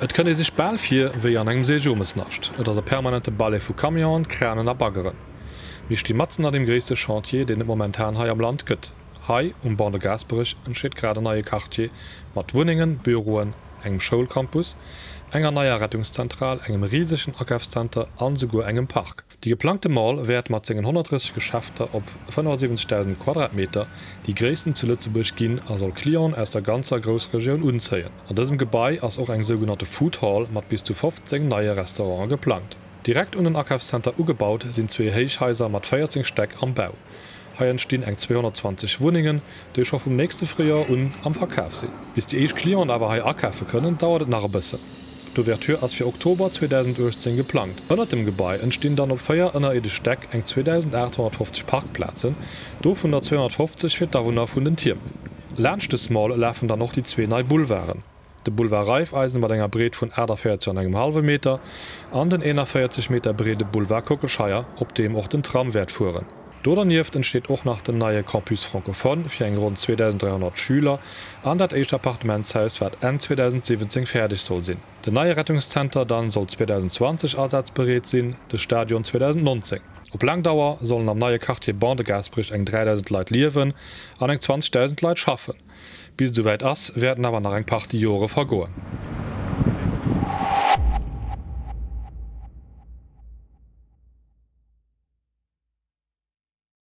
Et kënne sich ball fir wéi an engem Sejomes nascht, et ass a permanente Balle vu Kamion, Kränen a Baggeren. Mich die Matzen an dem gréste Chantier, den et momentan hai am Land gëtt. Hai Bord de Gasberich entsteet grade neue Quartier mat Wuningen, Büroen, engem Schulcampus, enger neuer Rettungszentral, engem riesigen Akafcenter an sogur engem Park. Die geplante Mall werd mat 130 Geschäfte op 75.000 Quadratmeter die gréessten zu Lützeburg ginn as soll Klion aus der ganzer Großregion unzeien. An diesem Gebäi ass auch eng sogenannte Food Hall mat bis zu 15 neue Restaurant geplant. Direkt un den Akafcenter ugebaut sind 2 Heichhäuser mat 14 Steck am Bau. Hier entstehen eng 220 Wohnungen, die schon vom nächste Frühjahr am Verkauf sind. Bis die Klienten aber hier abkaufen können, dauert es noch ein bisschen. Die Ouvertür ist für Oktober 2018 geplant. Unter dem Gebäude entstehen dann auf 4 innerorts Steck eng 2850 Parkplätze, davon 250 für die Bewohner von den Tieren. Lernst Mal laufen dann noch die 2 neue Boulevarden. Der Boulevard Reifeisen mit einer Breite von 41,5 Meter an den 41 Meter breite Boulevard Kokelscheier, auf dem auch den Tramwert fuhren. Dodernjeft entsteht auch nach dem neue Campus Francophone für eng rund 2300 Schüler an dat eich Appartementshaus wat Ende 2017 fertig soll sinn. De neue Rettungscenter dann soll 2020 ersatzbereit sinn, das Stadion 2019. Op Langdauer sollen am neue Quartier Bord de Gasberich eng 3000 Leute liewen an eng 20.000 Leute schaffen. Bis soweit ass werden aber nach eng paar Jahre vergoen.